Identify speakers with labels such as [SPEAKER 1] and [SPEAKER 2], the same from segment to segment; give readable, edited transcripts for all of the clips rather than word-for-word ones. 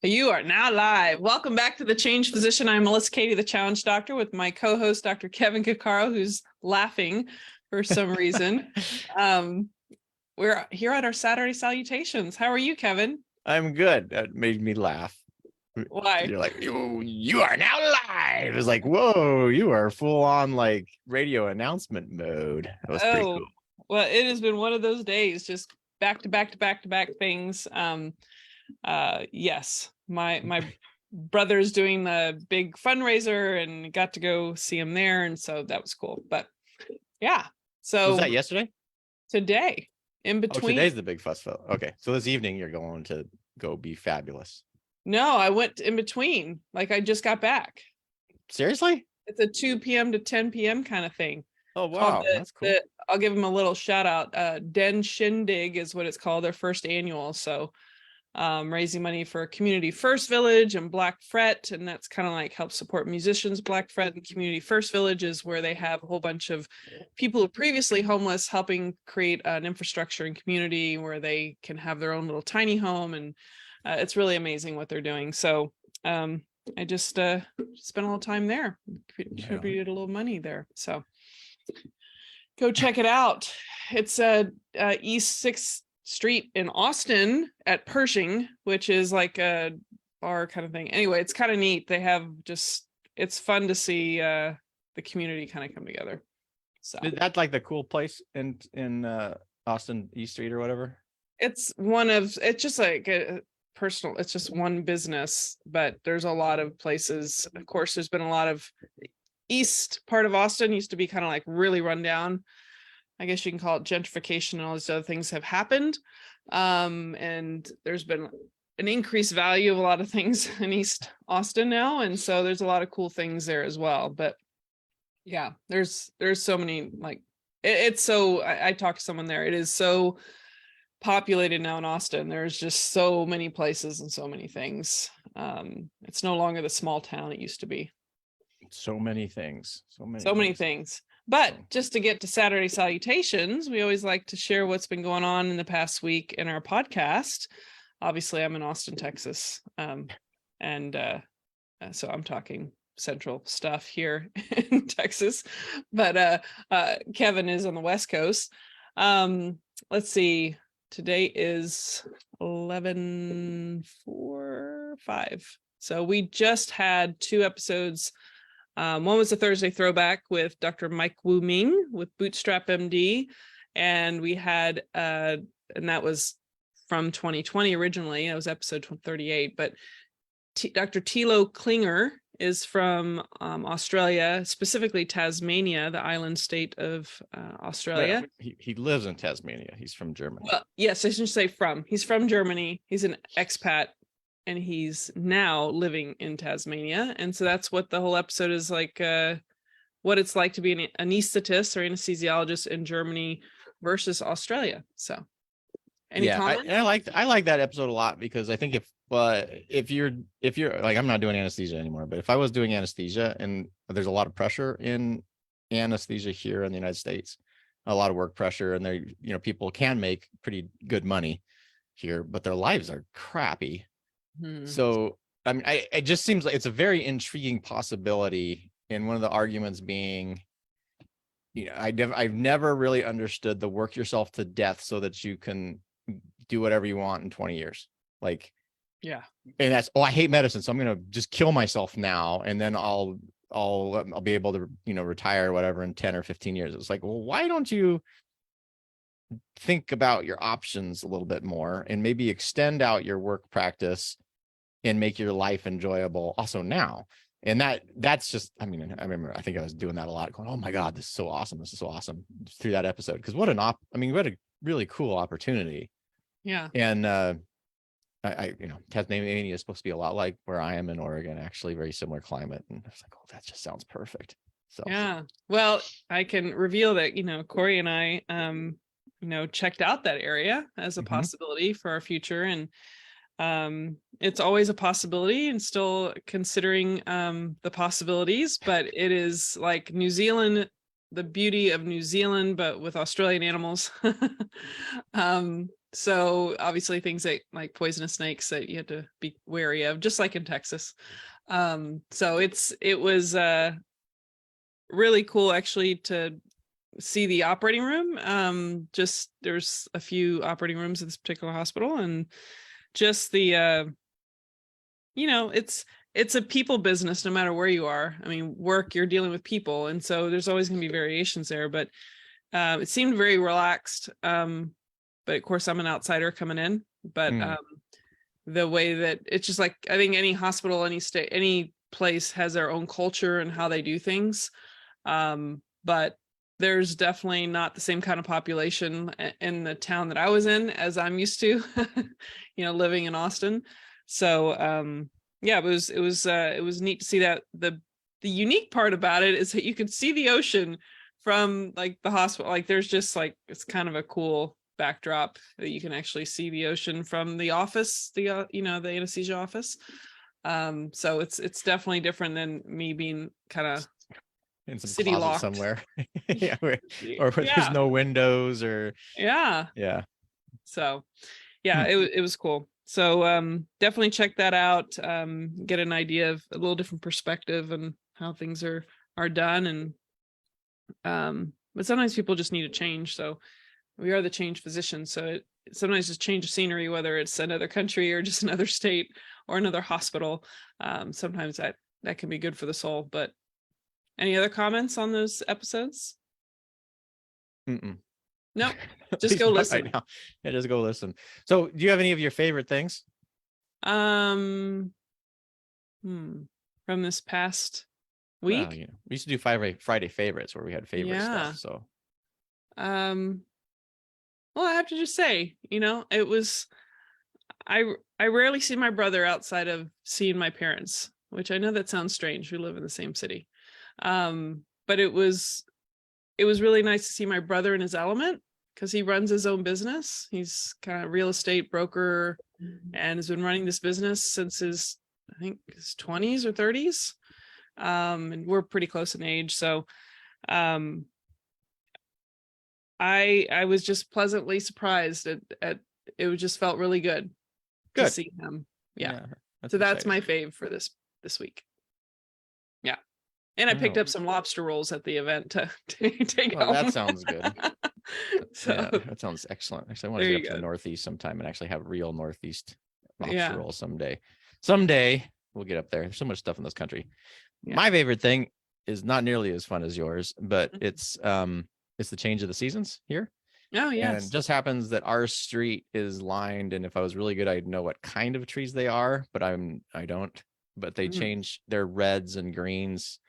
[SPEAKER 1] You are now live. Welcome back to The Change Physician. I'm Melissa Katie, the Challenge Doctor, with my co-host, Dr. Kevin Cuccaro, who's laughing for some reason. We're here at our Saturday Salutations. How are you, Kevin?
[SPEAKER 2] I'm good. That made me laugh.
[SPEAKER 1] Why?
[SPEAKER 2] You're like, you are now live. It's like, whoa, you are full on like radio announcement mode. That was pretty cool.
[SPEAKER 1] Well, it has been one of those days, just back to back to back to back things. Yes, my brother's doing the big fundraiser and got to go see him there, and so that was cool. But yeah, so
[SPEAKER 2] was that yesterday?
[SPEAKER 1] Today, in between.
[SPEAKER 2] Today's the big festival. Okay, so this evening you're going to go be fabulous.
[SPEAKER 1] No, I went in between. Like I just got back.
[SPEAKER 2] Seriously?
[SPEAKER 1] It's a 2 p.m. to 10 p.m. kind of thing.
[SPEAKER 2] Oh wow, that's cool.
[SPEAKER 1] I'll give them a little shout out. Den Shindig is what it's called, their first annual. So raising money for Community First Village and Black Fret, and that's kind of like help support musicians. Black Fret and Community First Village is where they have a whole bunch of people who are previously homeless, helping create an infrastructure and community where they can have their own little tiny home, and it's really amazing what they're doing. So I just spent a little time there, contributed a little money there. So go check it out. It's East 6th Street in Austin at Pershing, which is like a bar kind of thing. Anyway, it's kind of neat. They have it's fun to see the community kind of come together. So
[SPEAKER 2] that's like the cool place in Austin East Street or whatever.
[SPEAKER 1] It's just like a personal, it's just one business, but there's a lot of places. Of course, there's been a lot of east part of Austin used to be kind of like really run down. I guess you can call it gentrification, and all these other things have happened. And there's been an increased value of a lot of things in East Austin now. And so there's a lot of cool things there as well. But yeah, there's so many, like, it's so, I talked to someone there. It is so populated now in Austin. There's just so many places and so many things. It's no longer the small town it used to be.
[SPEAKER 2] So many things. So
[SPEAKER 1] many things. But just to get to Saturday Salutations, we always like to share what's been going on in the past week in our podcast. Obviously, I'm in Austin, Texas. So I'm talking central stuff here in Texas. But Kevin is on the West Coast. Let's see. Today is 11/4/5. So we just had 2 episodes. One was a Thursday throwback with Dr. Mike Wu Ming with Bootstrap MD. And we had, and that was from 2020 originally. That was episode 38. But Dr. Thilo Klinger is from Australia, specifically Tasmania, the island state of Australia.
[SPEAKER 2] He lives in Tasmania. He's from Germany.
[SPEAKER 1] Well, yes, I should say from. He's from Germany. He's an expat. And he's now living in Tasmania. And so that's what the whole episode is like, what it's like to be an anesthetist or anesthesiologist in Germany versus Australia. So any comment?
[SPEAKER 2] I like that episode a lot, because I think if you're like, I'm not doing anesthesia anymore, but if I was doing anesthesia, and there's a lot of pressure in anesthesia here in the United States, a lot of work pressure, and people can make pretty good money here, but their lives are crappy. So, I mean, it just seems like it's a very intriguing possibility. And one of the arguments being, I've never really understood the work yourself to death so that you can do whatever you want in 20 years. Like,
[SPEAKER 1] yeah.
[SPEAKER 2] And that's, I hate medicine, so I'm going to just kill myself now, and then I'll be able to, retire or whatever in 10 or 15 years. It's like, well, why don't you think about your options a little bit more and maybe extend out your work practice and make your life enjoyable also now? And that's just, I mean, I remember, I think I was doing that a lot, going, oh my God, this is so awesome. This is so awesome, through that episode. Because what a really cool opportunity.
[SPEAKER 1] Yeah.
[SPEAKER 2] And Tasmania is supposed to be a lot like where I am in Oregon, actually very similar climate. And I was like, oh, that just sounds perfect. So
[SPEAKER 1] yeah. Well, I can reveal that, Corey and I checked out that area as a possibility for our future. And it's always a possibility, and still considering the possibilities, but it is like New Zealand, the beauty of New Zealand, but with Australian animals. So obviously things like poisonous snakes that you have to be wary of, just like in Texas. So it was really cool actually to see the operating room. Just there's a few operating rooms at this particular hospital, and just the it's a people business no matter where you are. I mean, work, you're dealing with people, and so there's always going to be variations there, but it seemed very relaxed. But of course I'm an outsider coming in, but the way that it's just like, I think any hospital, any state, any place has their own culture and how they do things. But there's definitely not the same kind of population in the town that I was in as I'm used to, living in Austin. So yeah, it was neat to see that. The unique part about it is that you could see the ocean from like the hospital. Like there's just like, it's kind of a cool backdrop that you can actually see the ocean from the office, the anesthesia office. So it's definitely different than me being kind of
[SPEAKER 2] in some
[SPEAKER 1] city
[SPEAKER 2] closet
[SPEAKER 1] locked
[SPEAKER 2] somewhere. Yeah, or where there's no windows or
[SPEAKER 1] yeah. So yeah, it was cool. So definitely check that out. Get an idea of a little different perspective and how things are done. And but sometimes people just need a change. So we are the change physicians. So it sometimes just change of scenery, whether it's another country or just another state or another hospital. Sometimes that can be good for the soul. But any other comments on those episodes? No, just go listen.
[SPEAKER 2] Right now. Yeah, just go listen. So do you have any of your favorite things?
[SPEAKER 1] From this past week?
[SPEAKER 2] Well, we used to do Friday favorites where we had favorite stuff. So
[SPEAKER 1] well, I have to just say, it was, I rarely see my brother outside of seeing my parents, which I know that sounds strange. We live in the same city. But it was really nice to see my brother in his element, because he runs his own business. He's kind of real estate broker and has been running this business since I think his 20s or 30s. And we're pretty close in age. So I was just pleasantly surprised at it just felt really good to see him. Yeah. So that's my fave for this week. Yeah. And I picked up some lobster rolls at the event to take home.
[SPEAKER 2] That sounds good.
[SPEAKER 1] So
[SPEAKER 2] yeah, that sounds excellent. Actually, I want to get up to the Northeast sometime and actually have real Northeast lobster rolls someday. Someday we'll get up there. There's so much stuff in this country. Yeah. My favorite thing is not nearly as fun as yours, but it's the change of the seasons here.
[SPEAKER 1] Oh, yes.
[SPEAKER 2] And it just happens that our street is lined, and if I was really good, I'd know what kind of trees they are, but I don't. But they change their reds and greens.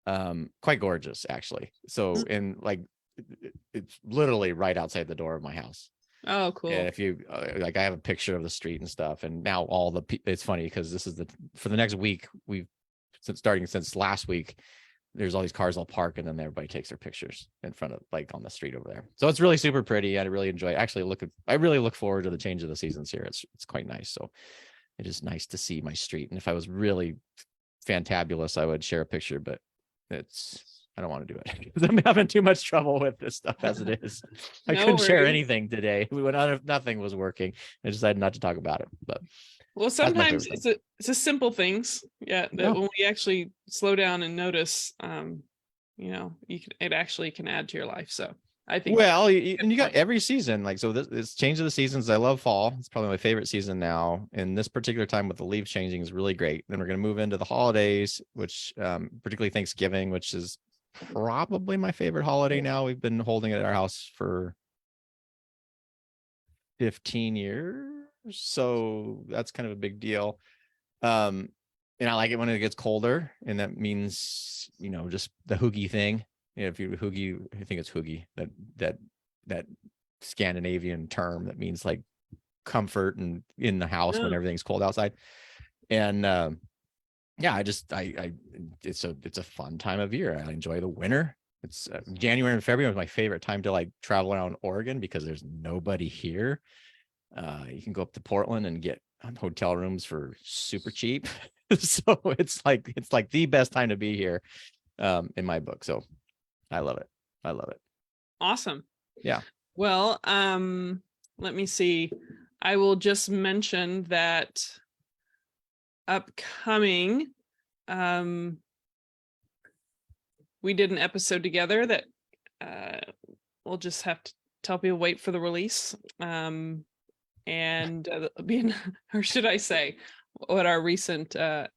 [SPEAKER 2] Quite gorgeous, actually. So in like, it's literally right outside the door of my house.
[SPEAKER 1] Oh, cool.
[SPEAKER 2] And if you I have a picture of the street and stuff, and now it's funny because this is for the next week, since last week, there's all these cars all park, and then everybody takes their pictures in front of, like, on the street over there. So it's really super pretty. I really enjoy it. Actually, I really look forward to the change of the seasons here. It's quite nice. So it is nice to see my street. And if I was really fantabulous, I would share a picture, but I don't want to do it because I'm having too much trouble with this stuff as it is. I couldn't share anything today. Nothing was working. I decided not to talk about it. But
[SPEAKER 1] well, sometimes it's a simple things. Yeah, that when we actually slow down and notice, it actually can add to your life. So I think. Well,
[SPEAKER 2] you got every season, like, so this change of the seasons. I love fall. It's probably my favorite season now. And this particular time with the leaves changing is really great. Then we're going to move into the holidays, which particularly Thanksgiving, which is probably my favorite holiday now. We've been holding it at our house for 15 years. So that's kind of a big deal. And I like it when it gets colder, and that means, just the hoogie thing. If you hoogie, I think it's hoogie, that Scandinavian term that means like comfort and in the house when everything's cold outside. And it's a fun time of year. I enjoy the winter. It's January and February is my favorite time to, like, travel around Oregon because there's nobody here. You can go up to Portland and get hotel rooms for super cheap. So it's like the best time to be here, in my book. So I love it.
[SPEAKER 1] Awesome.
[SPEAKER 2] Yeah.
[SPEAKER 1] Well, let me see. I will just mention that upcoming, we did an episode together that we'll just have to tell people wait for the release. And being, or should I say, what our recent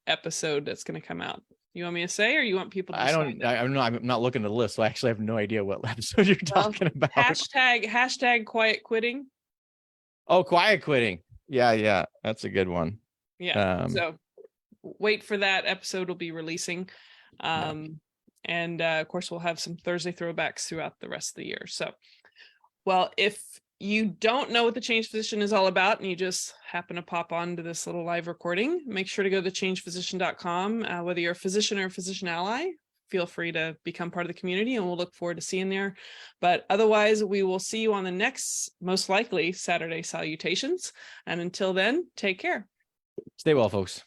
[SPEAKER 1] episode that's going to come out. You want me to say, or you want people to
[SPEAKER 2] I'm not looking at the list, so I actually have no idea what episode you're talking about.
[SPEAKER 1] Hashtag quiet quitting.
[SPEAKER 2] Oh, quiet quitting. Yeah, that's a good one.
[SPEAKER 1] Yeah. So wait for that episode. Will be releasing. And of course, we'll have some Thursday throwbacks throughout the rest of the year. So, well, if you don't know what the Change Physician is all about and you just happen to pop onto this little live recording, make sure to go to changephysician.com. Whether you're a physician or a physician ally, feel free to become part of the community, and we'll look forward to seeing there. But otherwise, we will see you on the next, most likely, Saturday Salutations. And until then, take care.
[SPEAKER 2] Stay well, folks.